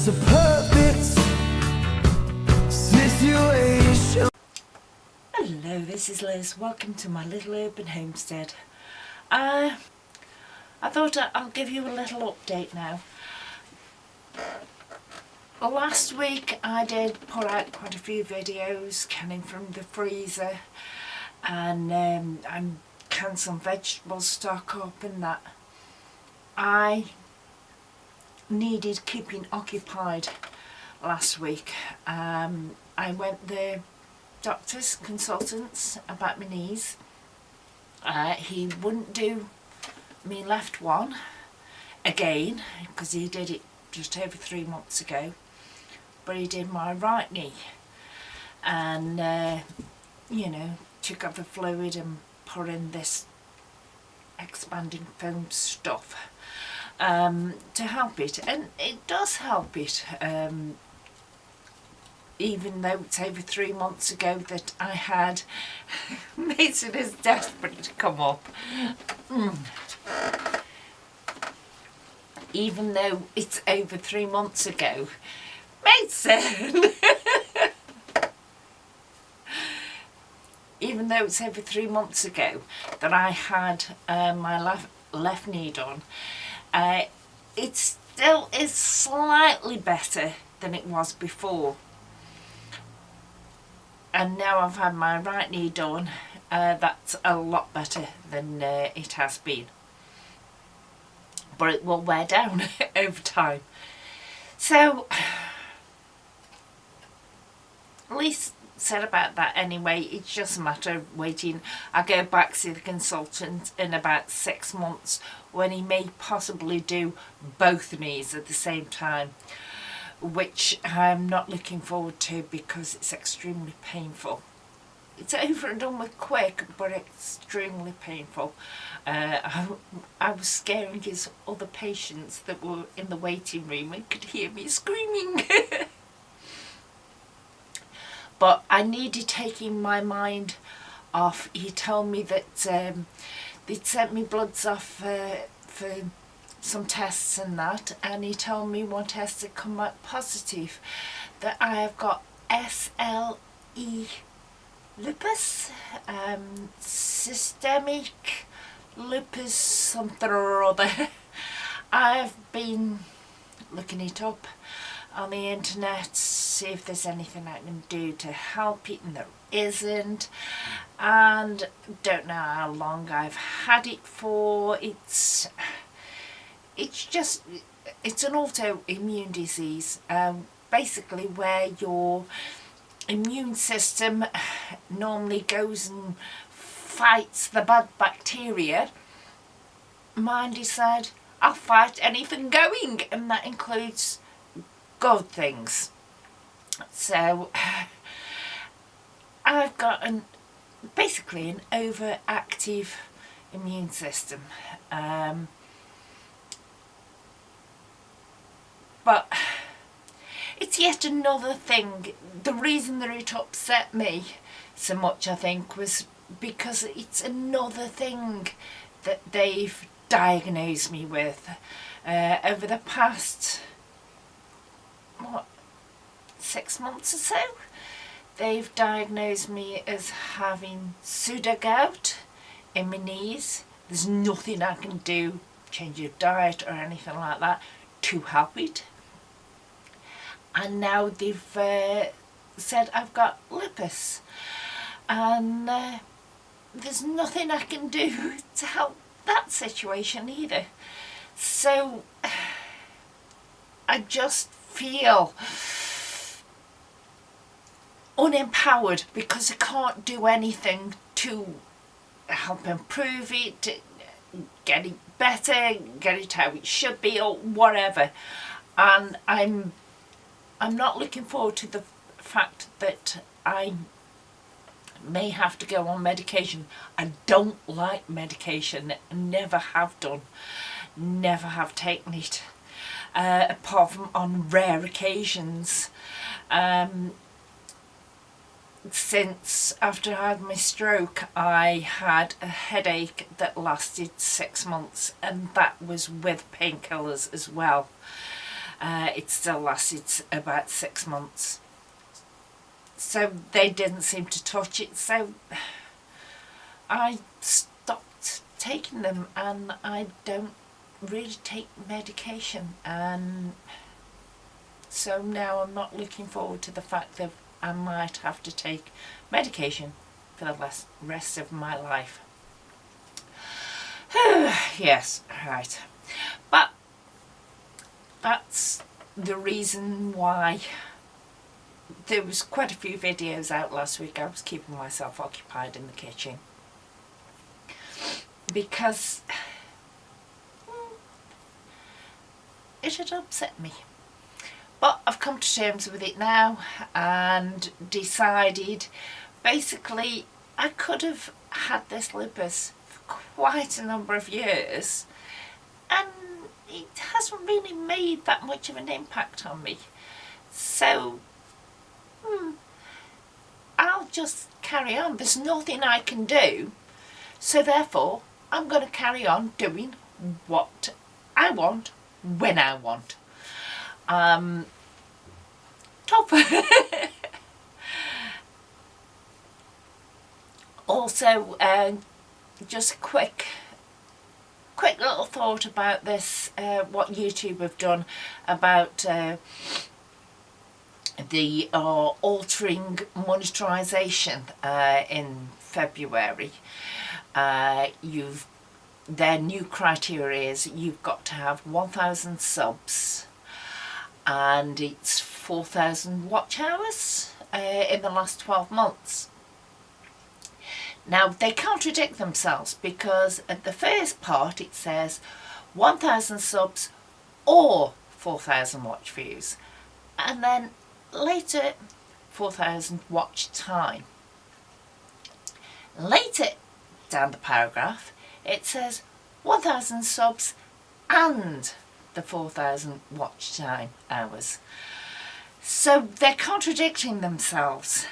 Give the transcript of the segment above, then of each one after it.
a perfect situation. Hello, this is Liz. Welcome to my little urban homestead. I thought I'll give you a little update now. Last week I did put out quite a few videos canning from the freezer, and I'm canned some vegetable stock up and that. I needed keeping occupied last week. I went the doctor's consultants about my knees. He wouldn't do me left one again because he did it just over 3 months ago, but he did my right knee, and you know, took out the fluid and put in this expanding foam stuff to help it, and it does help it, even though it's over 3 months ago that I had Mason is desperate to come up. Even though it's over 3 months ago, Mason even though it's over 3 months ago that I had my left knee done, it still is slightly better than it was before. And now I've had my right knee done, that's a lot better than it has been. But it will wear down over time. So, at least said about that anyway. It's just a matter of waiting. I go back to the consultant in about 6 months when he may possibly do both knees at the same time, which I'm not looking forward to because it's extremely painful. It's over and done with quick, but extremely painful. I was scaring his other patients that were in the waiting room and could hear me screaming. But I needed taking my mind off. He told me that they'd sent me bloods off for some tests and that, and he told me one test had come out positive that I have got SLE lupus, systemic lupus something or other. I've been looking it up on the internet, see if there's anything I can do to help it, and there isn't, and don't know how long I've had it for. It's an autoimmune disease, basically where your immune system normally goes and fights the bad bacteria. Mine decided I'll fight anything going, and that includes good things. So I've got basically an overactive immune system. But it's yet another thing. The reason that it upset me so much, I think, was because it's another thing that they've diagnosed me with over the past, 6 months or so. They've diagnosed me as having pseudo-gout in my knees. There's nothing I can do, change your diet or anything like that, to help it. And now they've said I've got lupus, and there's nothing I can do to help that situation either. So I just feel unempowered because I can't do anything to help improve it, to get it better, get it how it should be, or whatever. And I'm not looking forward to the fact that I may have to go on medication. I don't like medication, never have done, never have taken it, apart from on rare occasions. Since after I had my stroke, I had a headache that lasted 6 months, and that was with painkillers as well. It still lasted about 6 months. So they didn't seem to touch it, so I stopped taking them, and I don't really take medication, and so now I'm not looking forward to the fact that I might have to take medication for the rest of my life. Yes, right. But that's the reason why there was quite a few videos out last week. I was keeping myself occupied in the kitchen because it had upset me. But I've come to terms with it now and decided basically I could have had this lupus for quite a number of years and it hasn't really made that much of an impact on me. So I'll just carry on. There's nothing I can do. So therefore I'm going to carry on doing what I want when I want. Top. Also, just a quick little thought about this, what YouTube have done about the altering monetization in February. Their new criteria is you've got to have 1,000 subs and it's 4,000 watch hours in the last 12 months. Now they contradict themselves because at the first part it says 1,000 subs or 4,000 watch views, and then later 4,000 watch time. Later down the paragraph it says 1,000 subs and the 4,000 watch time hours. So they're contradicting themselves,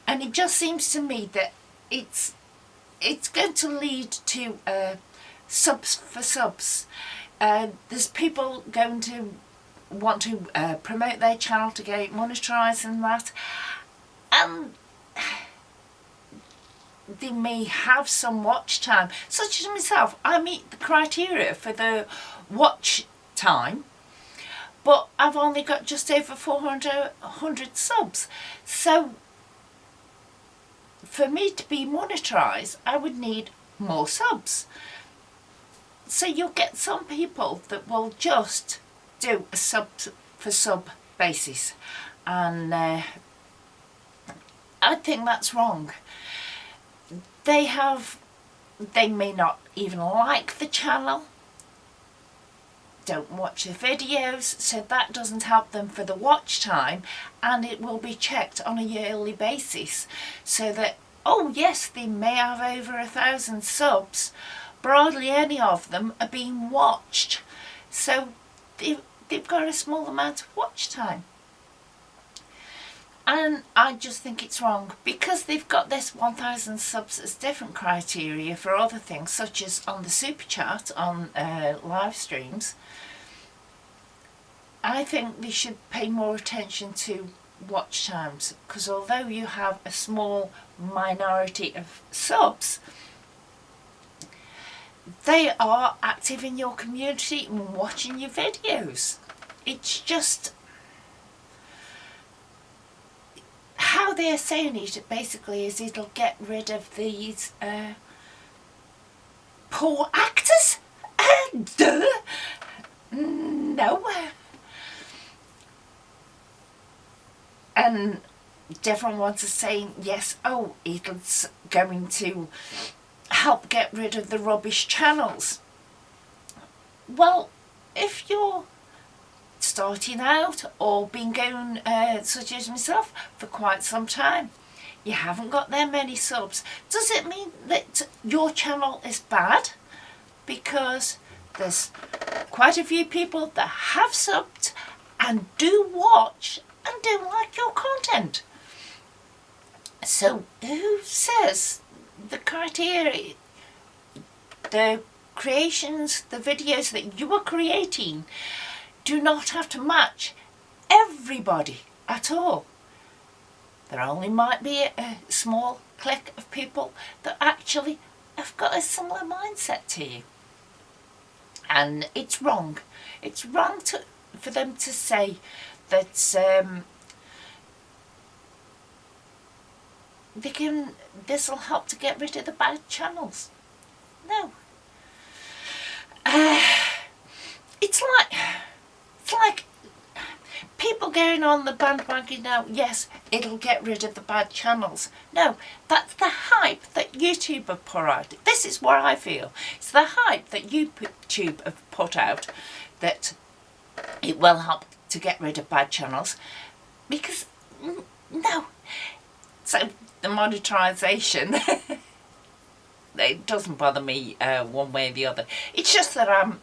and it just seems to me that it's going to lead to subs for subs. There's people going to want to promote their channel to get it monetized and that, and they may have some watch time, such as myself. I meet the criteria for the watch time, but I've only got just over 400 subs. So for me to be monetized, I would need more subs. So you'll get some people that will just do a sub for sub basis, and I think that's wrong. They may not even like the channel, don't watch the videos, so that doesn't help them for the watch time, and it will be checked on a yearly basis so that, oh yes, they may have over 1,000 subs, but hardly any of them are being watched, so they've got a small amount of watch time. And I just think it's wrong, because they've got this 1,000 subs as different criteria for other things, such as on the super chat on live streams. I think they should pay more attention to watch times, because although you have a small minority of subs, they are active in your community and watching your videos. It's just how they're saying it basically is it'll get rid of these poor actors. Duh. No. And different ones are saying yes, oh, it's going to help get rid of the rubbish channels. Well, if you're starting out or been going, such as myself, for quite some time, you haven't got that many subs, does it mean that your channel is bad? Because there's quite a few people that have subbed and do watch and do like your content. So who says the criteria, the creations, the videos that you are creating do not have to match everybody at all. There only might be a small clique of people that actually have got a similar mindset to you. And it's wrong. It's wrong for them to say that this will help to get rid of the bad channels. No. It's like people going on the bandwagon now. Yes, it'll get rid of the bad channels. No, that's the hype that YouTube have put out. This is what I feel. It's the hype that YouTube have put out that it will help to get rid of bad channels, because no. So the monetization, it doesn't bother me one way or the other. It's just that I'm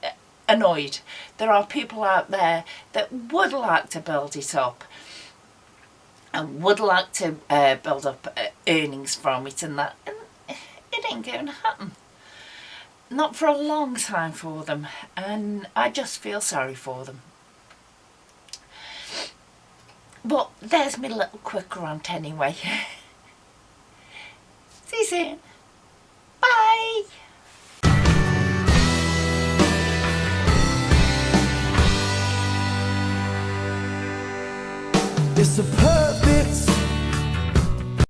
annoyed. There are people out there that would like to build it up and would like to build up earnings from it, and that, and it ain't going to happen. Not for a long time for them, and I just feel sorry for them. But there's my little quick rant anyway. See you soon. Bye. It's a